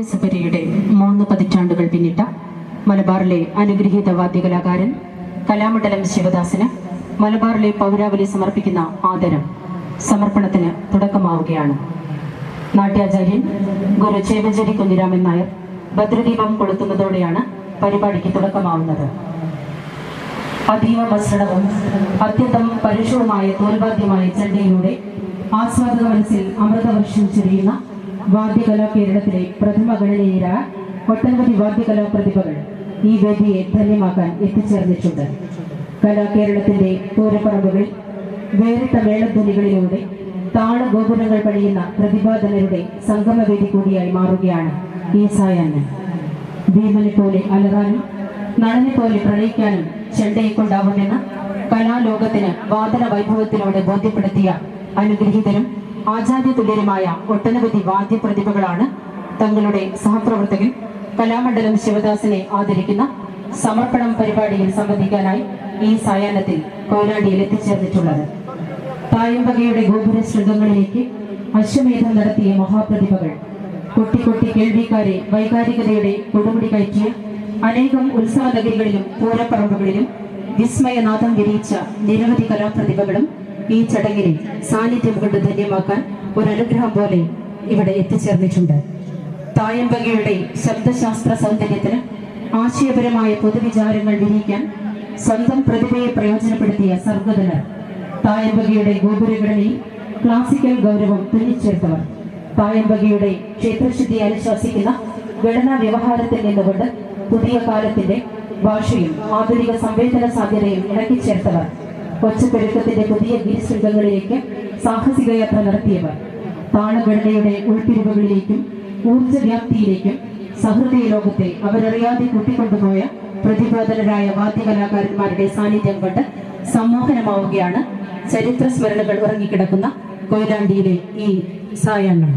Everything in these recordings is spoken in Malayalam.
വാദ്യസപര്യയുടെ 3 പതിറ്റാണ്ടുകൾ പിന്നിട്ട മലബാറിലെ അനുഗ്രഹീത വാദ്യകലാകാരൻ കലാമണ്ഡലം ശിവദാസന് മലബാറിലെ പൗരാവലി സമർപ്പിക്കുന്ന ആദരം സമർപ്പണത്തിന് തുടക്കമാവുകയാണ്. നാട്യാചാര്യൻ ഗുരു ചേമഞ്ചേരി കുഞ്ഞിരാമൻ നായർ ഭദ്രദീപം കൊളുത്തുന്നതോടെയാണ് പരിപാടിക്ക് തുടക്കമാവുന്നത്. അതീവ മസൃണവും അത്യന്തം പരുഷവുമായ തോൽവാദ്യമായ ചെണ്ടയിലൂടെ ആസ്വാദക മനസ്സിൽ അമൃതവർഷം ചൊരിയുന്ന വാദ്യകലാ കേരളത്തിലെ പ്രഥമ ഗണനീയരായ ഒട്ടനവധി വാദ്യകലാ പ്രതിഭകൾ ഈ വേദിയെ ധന്യമാക്കാൻ എത്തിച്ചേർന്നിട്ടുണ്ട്. കലാകേരളത്തിന്റെ പൂരപ്പറമ്പുകൾ വേറിട്ട മേളധ്വനികളിലൂടെ താളഗോപുരങ്ങൾ പണിയുന്ന പ്രതിഭാധനരുടെ സംഗമവേദി കൂടിയായി മാറുകയാണ് ഈ സായാഹ്നം. ഭീമനെ പോലെ അലറാനും നടനെ പോലെ പ്രണയിക്കാനും ചെണ്ടയെ കൊണ്ടാവുമെന്ന് കലാലോകത്തിന് വാദന വൈഭവത്തിലൂടെ ബോധ്യപ്പെടുത്തിയ അനുഗ്രഹീതരും ആചാര്യതുല്യരുമായ ഒട്ടനവധി വാദ്യപ്രതിഭകളാണ് തങ്ങളുടെ സഹപ്രവർത്തകൻ കലാമണ്ഡലം ശിവദാസനെ ആദരിക്കുന്ന സമർപ്പണം പരിപാടിയിൽ സംബന്ധിക്കാനായി ഈ സായാഹ്നത്തിൽ കൊയിലാണ്ടിയിൽ എത്തിച്ചേർന്നിട്ടുള്ളത്. തായമ്പകയുടെ ഗോപുര ശൃംഗങ്ങളിലേക്ക് അശ്വമേധം നടത്തിയ മഹാപ്രതിഭകൾ, കൊട്ടിക്കൊട്ടി കേൾവിക്കാരെ വൈകാരികതയുടെ കൊടുമുടി കയറ്റിയ അനേകം ഉത്സവ നഗരികളിലും പൂരപ്പറമ്പുകളിലും വിസ്മയനാഥം വിരിയിച്ച നിരവധി കലാപ്രതിഭകളും ഈ ചടങ്ങിനെ സാന്നിധ്യം കൊണ്ട് ധന്യമാക്കാൻ ഒരു അനുഗ്രഹം പോലെ ഇവിടെ എത്തിച്ചേർന്നിട്ടുണ്ട്. തായമ്പകയുടെ ശബ്ദശാസ്ത്ര സൗന്ദര്യത്തിന് ആശയപരമായ പൊതുവിചാരങ്ങൾ വിരിയിക്കാൻ സ്വന്തം പ്രതിഭയെ പ്രയോജനപ്പെടുത്തിയ സർഗധനർ, തായമ്പകയുടെ ഗോപുരഘടനയിൽ ക്ലാസിക്കൽ ഗൗരവം തുന്നിച്ചേർത്തവർ, തായമ്പകയുടെ ക്ഷേത്രശുദ്ധിയെ അനുശാസിക്കുന്ന ഘടനാ വ്യവഹാരത്തിൽ നിന്നുകൊണ്ട് പുതിയ കാലത്തിന്റെ ഭാഷയും ആധുനിക സംവേദന സാധ്യതയും ഇണക്കിച്ചേർത്തവർ, ഒച്ചപ്പെരുക്കത്തിന്റെ പുതിയ ഗിരിശൃംഗങ്ങളിലേക്ക് സാഹസിക യാത്ര നടത്തിയവർ, താളഘടനയുടെ ഉൾപ്പിരിവുകളിലേക്കും ഊർജ്ജവ്യാപ്തിയിലേക്കും സഹൃദയ ലോകത്തെ അവരറിയാതെ കൂട്ടിക്കൊണ്ടുപോയ പ്രതിഭാധനരായ വാദ്യകലാകാരന്മാരുടെ സാന്നിധ്യം കൊണ്ട് സമ്മോഹനമാവുകയാണ് ചരിത്ര സ്മരണകൾ ഉറങ്ങിക്കിടക്കുന്ന കൊയിലാണ്ടിയിലെ ഈ സായാഹ്നം.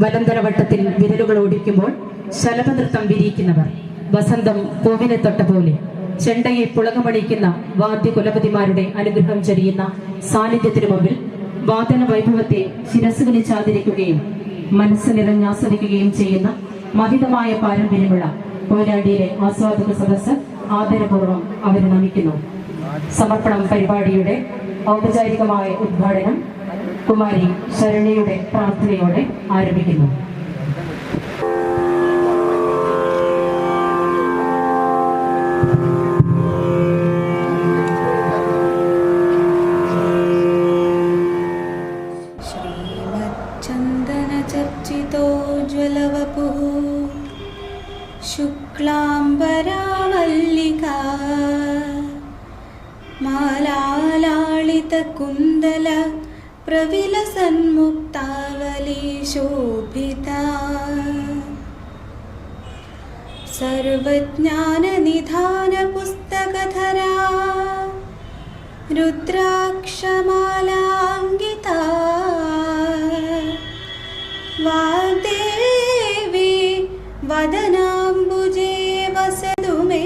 വലന്തരവട്ടത്തിൽ വിരലുകൾ ഓടിക്കുമ്പോൾ ശലഭനൃത്തം വിരിയിക്കുന്നവർ, വസന്തം പൂവിനെ തൊട്ട പോലെ ചെണ്ടയെ പുളകമണിക്കുന്ന വാദ്യകുലപതിമാരുടെ അനുഗ്രഹം ചൊരിയുന്ന സാന്നിധ്യത്തിനു മുമ്പിൽ വാദന വൈഭവത്തെ ശിരസുകളിച്ചാതിരിക്കുകയും മനസ്സ് നിറഞ്ഞാസ്വദിക്കുകയും ചെയ്യുന്ന മഹിതമായ പാരമ്പര്യമുള്ള കൊയിലാണ്ടിയിലെ ആസ്വാദക സദസ്സ് ആദരപൂർവ്വം അവരെ നമിക്കുന്നു. സമർപ്പണം പരിപാടിയുടെ ഔപചാരികമായ ഉദ്ഘാടനം കുമാരി ശരണ്യയുടെ പ്രാർത്ഥനയോടെ ആരംഭിക്കുന്നു. चर्चितोज्ज्वलवपुः शुक्लाम्बरावल्लिका मालालालितकुन्दल प्रविलसन्मुक्तावली शोभिता सर्वज्ञाननिधानपुस्तकधरा रुद्राक्षमालाङ्गिता वाग्देवी वदनाम्बुजे वसतु मे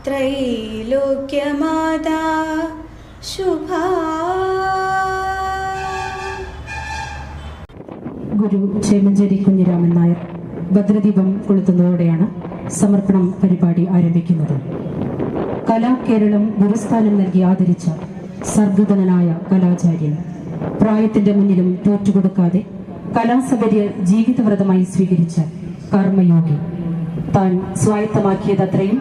त्रैलोक्यमाता शुभा. ഗുരു ചേമഞ്ചേരി കുഞ്ഞിരാമൻ നായർ ഭദ്രദീപം കൊളുത്തുന്നതോടെയാണ് സമർപ്പണം പരിപാടി ആരംഭിക്കുന്നത്. കലാകേരളം ഗുരുസ്ഥാനം നൽകി ആദരിച്ച സർഗധനനായ കലാചാര്യൻ, പ്രായത്തിന്റെ മുന്നിലും തോറ്റുകൊടുക്കാതെ കലാസപര്യ ജീവിതവ്രതമായി സ്വീകരിച്ച കർമ്മയോഗി, താൻ സ്വായത്തമാക്കിയതത്രയും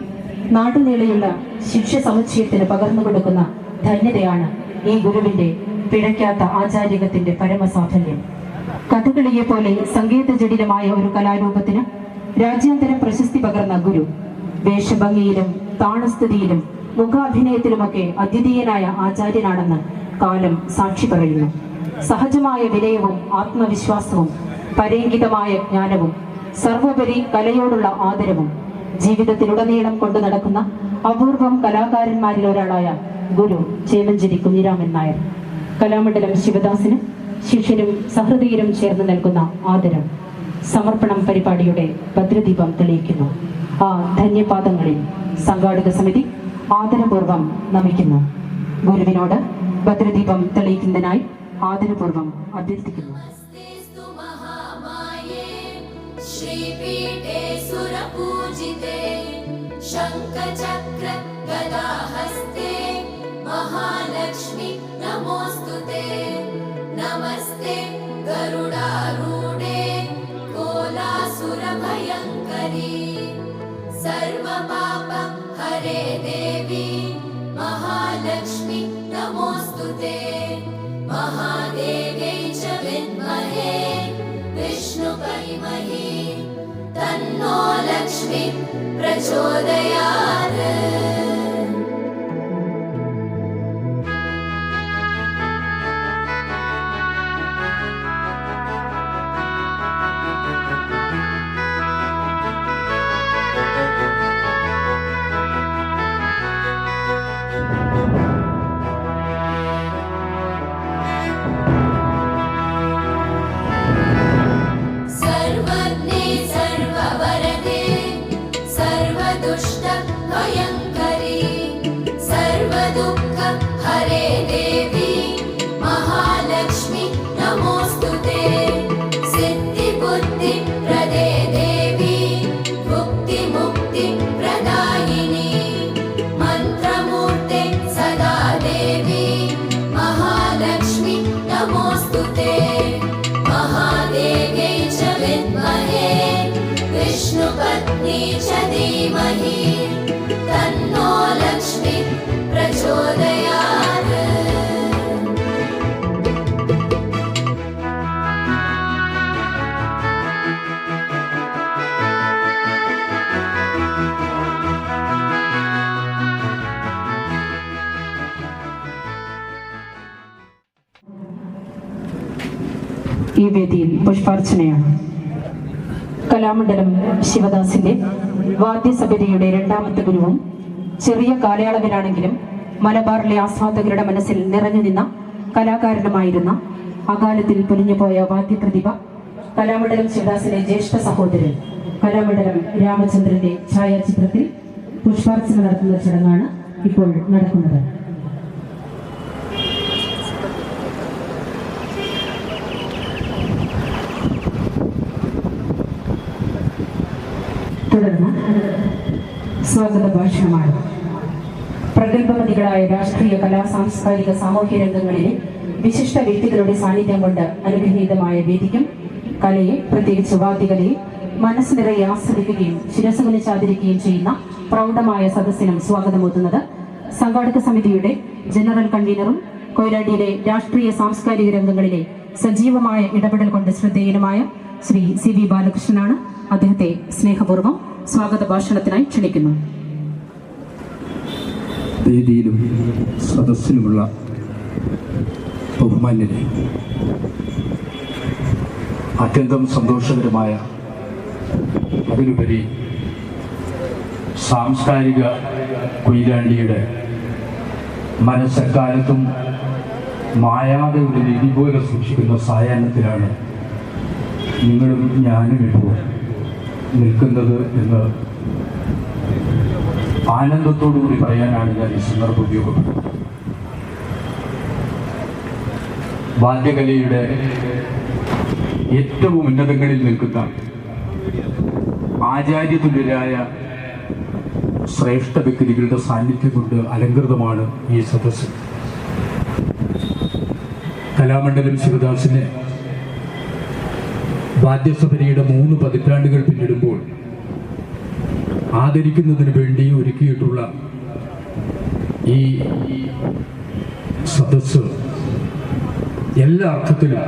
നാടുനീളെയുള്ള ശിക്ഷ സമുച്ചയത്തിന് പകർന്നു കൊടുക്കുന്ന ധന്യതയാണ് ഈ ഗുരുവിന്റെ പിഴയ്ക്കാത്ത ആചാര്യകത്തിന്റെ പരമസാഫല്യം. കഥകളിയെ പോലെ സംഗീത ജടിലമായ ഒരു കലാരൂപത്തിന് രാജ്യാന്തര പ്രശസ്തി പകർന്ന ഗുരു, വേഷഭംഗിയിലും താളസ്ഥിതിയിലും മുഖാഭിനയത്തിലുമൊക്കെ അദ്വിതീയനായ ആചാര്യനാണെന്ന് കാലം സാക്ഷി പറയുന്നു. സഹജമായ വിനയവും ആത്മവിശ്വാസവും പരേങ്കിതമായ ജ്ഞാനവും സർവോപരി കലയോടുള്ള ആദരവും ജീവിതത്തിലുടനീളം കൊണ്ടു നടക്കുന്ന അപൂർവം കലാകാരന്മാരിൽ ഒരാളായ ഗുരു ചേമഞ്ചേരി കുഞ്ഞിരാമൻ നായർ കലാമണ്ഡലം ശിവദാസിന് ശിഷ്യനും സഹൃദയരും ചേർന്ന് നൽകുന്ന ആദരം സമർപ്പണം പരിപാടിയുടെ ഭദ്രദീപം തെളിയിക്കുന്നു. ആ ധന്യപാദങ്ങളിൽ സംഘാടക സമിതി ആദരപൂർവ്വം നമിക്കുന്നു. ഗുരുവിനോട് ഭദ്രദീപം തെളിയിക്കുന്നതിനായി ആദരപൂർവ്വം അഭ്യർത്ഥിക്കുന്നു. श्रीपीठे सुरपूजिते शङ्खचक्र गदाहस्ते महालक्ष्मी नमोऽस्तुते नमस्ते गरुडारूढे कोलासुरभयङ्करी सर्वपाप हरे देवी महालक्ष्मी नमोऽस्तुते महादेव्यै च विद्महे विष्णुपत्नी तन्नो लक्ष्मी प्रचोदयात्। सर्वज्ञे सर्ववरदे सर्वदुष्ट भयङ्करी सर्वदुःख हरे देवी महालक्ष्मी नमोऽस्तुते सिद्धिबुद्धि प्रदे देवी भुक्तिमुक्ति प्रदायिनी मन्त्रमूर्ते सदा देवी महालक्ष्मी नमोऽस्तुते महादेव्यै च विद्महे विष्णुपत्नी च धीमहि तन्नो लक्ष्मी प्रचोदयात्। ഈ വേദിയിൽ പുഷ്പാർച്ചനയാണ്. കലാമണ്ഡലം ശിവദാസിന്റെ വാദ്യസമിതിയുടെ രണ്ടാമത്തെ ഗുരുവും ചെറിയ കാലയളവിലാണെങ്കിലും മലബാറിലെ ആസ്വാദകരുടെ മനസ്സിൽ നിറഞ്ഞു നിന്ന കലാകാരനുമായിരുന്ന അകാലത്തിൽ പൊലിഞ്ഞുപോയ വാദ്യപ്രതിഭ കലാമണ്ഡലം ശിവദാസിന്റെ ജ്യേഷ്ഠ സഹോദരൻ കലാമണ്ഡലം രാമചന്ദ്രന്റെ ഛായാചിത്രത്തിൽ പുഷ്പാർച്ചന നടത്തുന്ന ചടങ്ങാണ് ഇപ്പോൾ നടക്കുന്നത്. തുടർന്ന് സ്വാഗത ഭാഷണമാണ്. പ്രഗത്ഭമതികളായ രാഷ്ട്രീയ കലാ സാംസ്കാരിക സാമൂഹ്യ രംഗങ്ങളിലെ വിശിഷ്ട വ്യക്തികളുടെ സാന്നിധ്യം കൊണ്ട് അനുഗ്രഹീതമായ വേദിക്കും കലയെ, പ്രത്യേകിച്ച് വാദ്യകലയെ മനസ്സ് നിറയെ ആസ്വദിക്കുകയും ശിരസുകുനിച്ചാതിരിക്കുകയും ചെയ്യുന്ന പ്രൗഢമായ സദസ്സിനും സ്വാഗതമോതുന്നത് സംഘാടക സമിതിയുടെ ജനറൽ കൺവീനറും കൊയിലാണ്ടിയിലെ രാഷ്ട്രീയ സാംസ്കാരിക രംഗങ്ങളിലെ സജീവമായ ഇടപെടൽ കൊണ്ട് ശ്രദ്ധേയനുമായ ശ്രീ CV ബാലകൃഷ്ണനാണ്. അദ്ദേഹത്തെ സ്നേഹപൂർവ്വം സ്വാഗത ഭാഷണത്തിനായി ക്ഷണിക്കുന്നു. വേദിയിലും സദസ്സിലുമുള്ള ബഹുമാന്യരെ, അത്യന്തം സന്തോഷകരമായ, അതിലുപരി സാംസ്കാരിക കൊയിലാണ്ടിയുടെ മനസ്സെക്കാലത്തും മായാതെ ഒരു നിധി പോലെ സൂക്ഷിക്കുന്ന സായാഹ്നത്തിലാണ് നിങ്ങളും ഞാനും ഇപ്പോൾ നിൽക്കുന്നത് എന്ന് ആനന്ദത്തോടുകൂടി പറയാനാണ് ഞാൻ ഈ സന്ദർഭം ഉപയോഗപ്പെടുന്നത്. വാദ്യകലയുടെ ഏറ്റവും ഉന്നതങ്ങളിൽ നിൽക്കുന്ന ആചാര്യതുല്യരായ ശ്രേഷ്ഠ വ്യക്തികളുടെ സാന്നിധ്യം കൊണ്ട് അലങ്കൃതമാണ് ഈ സദസ്സ്. കലാമണ്ഡലം ശിവദാസിനെ വാദ്യസഭയുടെ 3 പതിറ്റാണ്ടുകൾ പിന്നിടുമ്പോൾ ആദരിക്കുന്നതിന് വേണ്ടി ഒരുക്കിയിട്ടുള്ള ഈ സദസ്സ് എല്ലാ അർത്ഥത്തിലും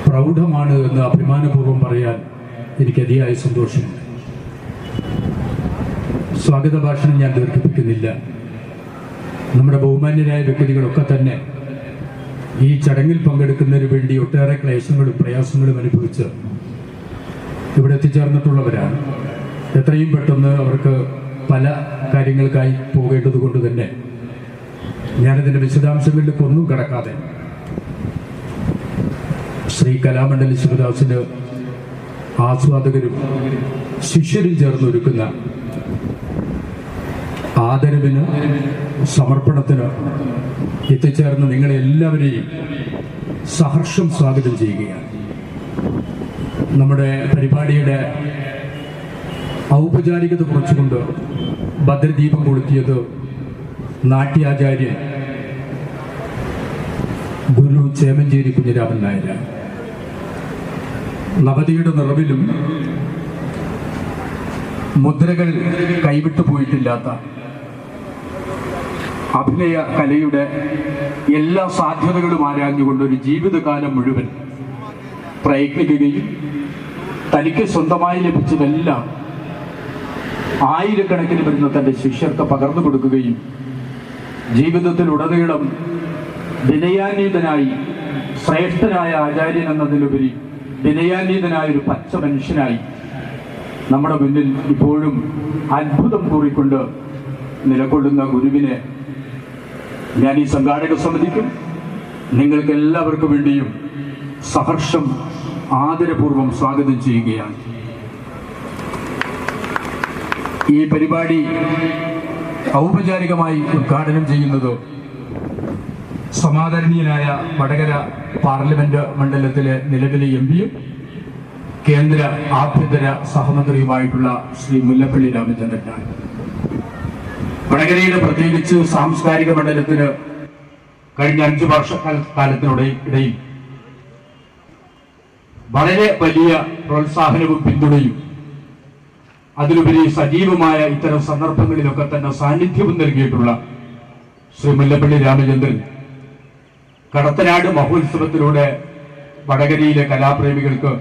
പ്രൗഢമാണ് എന്ന് അഭിമാനപൂർവ്വം പറയാൻ എനിക്ക് അതിയായ സന്തോഷമുണ്ട്. സ്വാഗത ഭാഷണം ഞാൻ ദീർഘിപ്പിക്കുന്നില്ല. നമ്മുടെ ബഹുമാന്യരായ വ്യക്തികളൊക്കെ തന്നെ ഈ ചടങ്ങിൽ പങ്കെടുക്കുന്നതിന് വേണ്ടി ഒട്ടേറെ ക്ലേശങ്ങളും പ്രയാസങ്ങളും അനുഭവിച്ച് ഇവിടെ എത്തിച്ചേർന്നിട്ടുള്ളവരാണ്. എത്രയും പെട്ടെന്ന് അവർക്ക് പല കാര്യങ്ങൾക്കായി പോകേണ്ടത് കൊണ്ട് തന്നെ ഞാനതിൻ്റെ വിശദാംശങ്ങളിലേക്ക് ഒന്നും കടക്കാതെ ശ്രീ കലാമണ്ഡലം ശിവദാസിന് ആസ്വാദകരും ശിഷ്യരും ചേർന്നൊരുക്കുന്ന ആദരവിന്, സമർപ്പണത്തിന് എത്തിച്ചേർന്ന് നിങ്ങളെല്ലാവരെയും സഹർഷം സ്വാഗതം ചെയ്യുകയാണ്. നമ്മുടെ പരിപാടിയുടെ ഔപചാരികത കുറച്ചുകൊണ്ട് ഭദ്രദീപം കൊളുത്തിയത് നാട്യാചാര്യൻ ഗുരു ചേമഞ്ചേരി കുഞ്ഞിരാമൻ നായരാണ്. നവതിയുടെ നിറവിലും മുദ്രകൾ കൈവിട്ടു പോയിട്ടില്ലാത്ത അഭിനയ കലയുടെ എല്ലാ സാധ്യതകളും ആരാഞ്ഞുകൊണ്ട് ഒരു ജീവിതകാലം മുഴുവൻ പ്രയത്നിക്കുകയും തനിക്ക് സ്വന്തമായി ലഭിച്ചതെല്ലാം ആയിരക്കണക്കിന് വരുന്ന തൻ്റെ ശിഷ്യർക്ക് പകർന്നു കൊടുക്കുകയും ജീവിതത്തിലുടനീളം വിനയാന്വിതനായി ശ്രേഷ്ഠനായ ആചാര്യൻ എന്നതിലുപരി വിനയാന്വിതനായ ഒരു പച്ച മനുഷ്യനായി നമ്മുടെ മുന്നിൽ ഇപ്പോഴും അത്ഭുതം കൂറിക്കൊണ്ട് നിലകൊള്ളുന്ന ഗുരുവിനെ ഞാൻ ഈ സംഘാടക സമിതിക്കും നിങ്ങൾക്ക് എല്ലാവർക്കും വേണ്ടിയും സഹർഷം ആദരപൂർവ്വം സ്വാഗതം ചെയ്യുകയാണ്. ഈ പരിപാടി ഔപചാരികമായി ഉദ്ഘാടനം ചെയ്യുന്നത് സമാദരണീയനായ വടകര പാർലമെന്റ് മണ്ഡലത്തിലെ നിലവിലെ എംപിയും കേന്ദ്ര ആഭ്യന്തര സഹമന്ത്രിയുമായിട്ടുള്ള ശ്രീ മുല്ലപ്പള്ളി രാമചന്ദ്രനാണ്. വടകരയുടെ പ്രത്യേകിച്ച് സാംസ്കാരിക മണ്ഡലത്തിന് കഴിഞ്ഞ 5 വർഷക്കാലത്തിനിടയിൽ വളരെ വലിയ പ്രോത്സാഹനവും പിന്തുണയും അതിലുപരി സജീവമായ ഇത്തരം സന്ദർഭങ്ങളിലൊക്കെ തന്നെ സാന്നിധ്യവും നൽകിയിട്ടുള്ള ശ്രീ മുല്ലപ്പള്ളി രാമചന്ദ്രൻ കടത്തനാട് മഹോത്സവത്തിലൂടെ വടകരയിലെ കലാപ്രേമികൾക്ക്